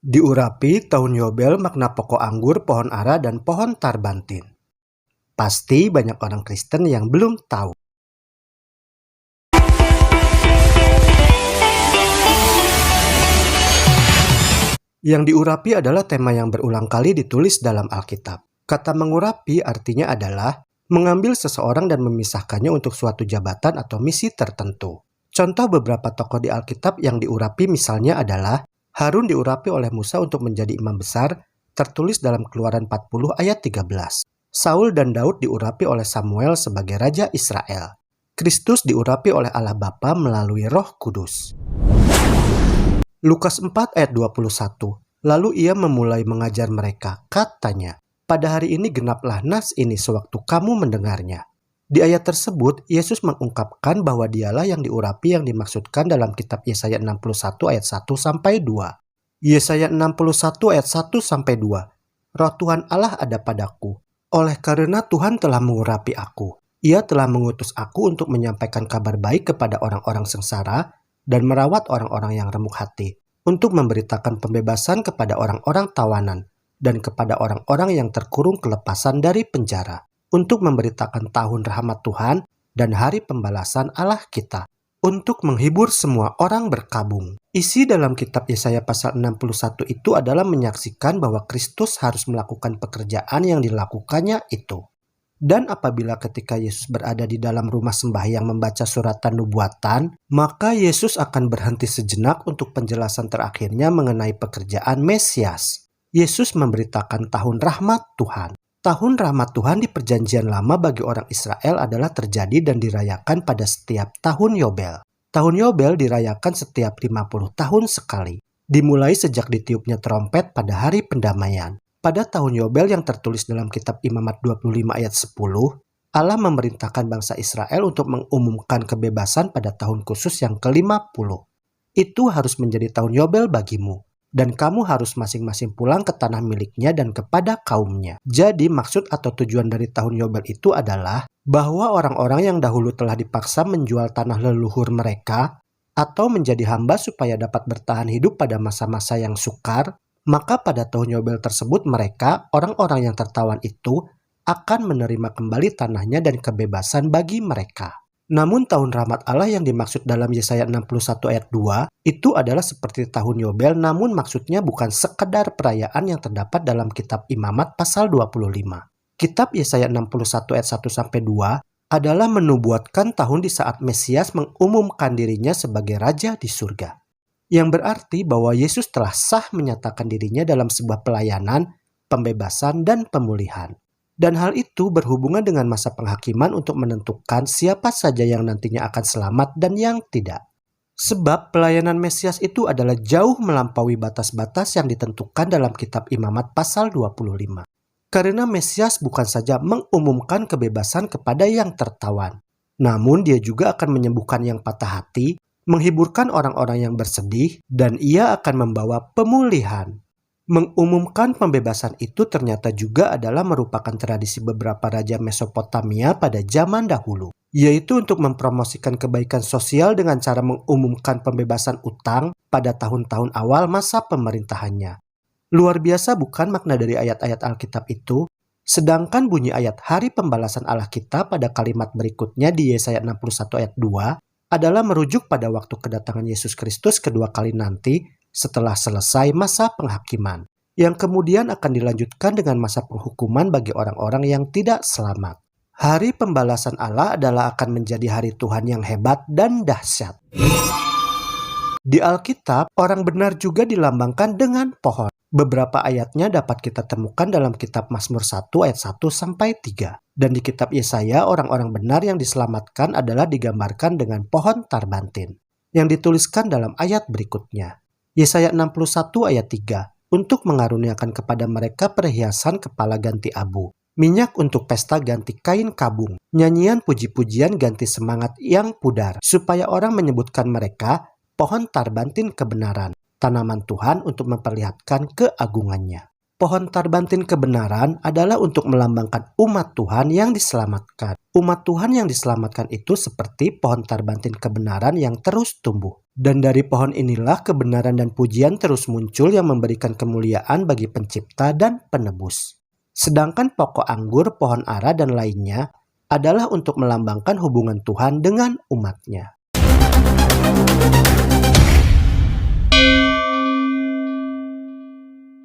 Diurapi tahun Yobel makna pokok anggur, pohon ara, dan pohon tarbantin. Pasti banyak orang Kristen yang belum tahu. Yang diurapi adalah tema yang berulang kali ditulis dalam Alkitab. Kata mengurapi artinya adalah mengambil seseorang dan memisahkannya untuk suatu jabatan atau misi tertentu. Contoh beberapa tokoh di Alkitab yang diurapi misalnya adalah Harun diurapi oleh Musa untuk menjadi imam besar, tertulis dalam Keluaran 40 ayat 13. Saul dan Daud diurapi oleh Samuel sebagai Raja Israel. Kristus diurapi oleh Allah Bapa melalui Roh Kudus. Lukas 4 ayat 21. Lalu ia memulai mengajar mereka, katanya, pada hari ini genaplah nas ini sewaktu kamu mendengarnya. Di ayat tersebut, Yesus mengungkapkan bahwa dialah yang diurapi yang dimaksudkan dalam kitab Yesaya 61 ayat 1-2. Yesaya 61 ayat 1-2. Roh Tuhan Allah ada padaku, oleh karena Tuhan telah mengurapi aku. Ia telah mengutus aku untuk menyampaikan kabar baik kepada orang-orang sengsara dan merawat orang-orang yang remuk hati, untuk memberitakan pembebasan kepada orang-orang tawanan dan kepada orang-orang yang terkurung kelepasan dari penjara, untuk memberitakan tahun rahmat Tuhan dan hari pembalasan Allah kita, untuk menghibur semua orang berkabung. Isi dalam kitab Yesaya pasal 61 itu adalah menyaksikan bahwa Kristus harus melakukan pekerjaan yang dilakukannya itu. Dan apabila ketika Yesus berada di dalam rumah sembahyang membaca suratan nubuatan, maka Yesus akan berhenti sejenak untuk penjelasan terakhirnya mengenai pekerjaan Mesias. Yesus memberitakan tahun rahmat Tuhan. Tahun rahmat Tuhan di Perjanjian Lama bagi orang Israel adalah terjadi dan dirayakan pada setiap tahun Yobel. Tahun Yobel dirayakan setiap 50 tahun sekali, dimulai sejak ditiupnya trompet pada hari pendamaian. Pada tahun Yobel yang tertulis dalam kitab Imamat 25 ayat 10, Allah memerintahkan bangsa Israel untuk mengumumkan kebebasan pada tahun khusus yang ke-50. Itu harus menjadi tahun Yobel bagimu. Dan kamu harus masing-masing pulang ke tanah miliknya dan kepada kaumnya. Jadi maksud atau tujuan dari tahun Yobel itu adalah bahwa orang-orang yang dahulu telah dipaksa menjual tanah leluhur mereka atau menjadi hamba supaya dapat bertahan hidup pada masa-masa yang sukar, maka pada tahun Yobel tersebut mereka, orang-orang yang tertawan itu, akan menerima kembali tanahnya dan kebebasan bagi mereka. Namun tahun rahmat Allah yang dimaksud dalam Yesaya 61 ayat 2 itu adalah seperti tahun Yobel, namun maksudnya bukan sekedar perayaan yang terdapat dalam kitab Imamat pasal 25. Kitab Yesaya 61 ayat 1-2 adalah menubuatkan tahun di saat Mesias mengumumkan dirinya sebagai Raja di surga. Yang berarti bahwa Yesus telah sah menyatakan dirinya dalam sebuah pelayanan, pembebasan, dan pemulihan. Dan hal itu berhubungan dengan masa penghakiman untuk menentukan siapa saja yang nantinya akan selamat dan yang tidak. Sebab pelayanan Mesias itu adalah jauh melampaui batas-batas yang ditentukan dalam kitab Imamat pasal 25. Karena Mesias bukan saja mengumumkan kebebasan kepada yang tertawan, namun dia juga akan menyembuhkan yang patah hati, menghiburkan orang-orang yang bersedih, dan ia akan membawa pemulihan. Mengumumkan pembebasan itu ternyata juga adalah merupakan tradisi beberapa raja Mesopotamia pada zaman dahulu, yaitu untuk mempromosikan kebaikan sosial dengan cara mengumumkan pembebasan utang pada tahun-tahun awal masa pemerintahannya. Luar biasa bukan makna dari ayat-ayat Alkitab itu? Sedangkan bunyi ayat hari pembalasan Allah kita pada kalimat berikutnya di Yesaya 61 ayat 2 adalah merujuk pada waktu kedatangan Yesus Kristus kedua kali nanti, setelah selesai masa penghakiman, yang kemudian akan dilanjutkan dengan masa penghukuman bagi orang-orang yang tidak selamat. Hari pembalasan Allah adalah akan menjadi hari Tuhan yang hebat dan dahsyat. Di Alkitab, orang benar juga dilambangkan dengan pohon. Beberapa ayatnya dapat kita temukan dalam kitab Mazmur 1 ayat 1-3. Dan di kitab Yesaya, orang-orang benar yang diselamatkan adalah digambarkan dengan pohon tarbantin, yang dituliskan dalam ayat berikutnya. Yesaya 61 ayat 3, untuk mengaruniakan kepada mereka perhiasan kepala ganti abu, minyak untuk pesta ganti kain kabung, nyanyian puji-pujian ganti semangat yang pudar, supaya orang menyebutkan mereka pohon tarbantin kebenaran, tanaman Tuhan untuk memperlihatkan keagungannya. Pohon tarbantin kebenaran adalah untuk melambangkan umat Tuhan yang diselamatkan. Umat Tuhan yang diselamatkan itu seperti pohon tarbantin kebenaran yang terus tumbuh. Dan dari pohon inilah kebenaran dan pujian terus muncul yang memberikan kemuliaan bagi pencipta dan penebus. Sedangkan pokok anggur, pohon ara, dan lainnya adalah untuk melambangkan hubungan Tuhan dengan umatnya.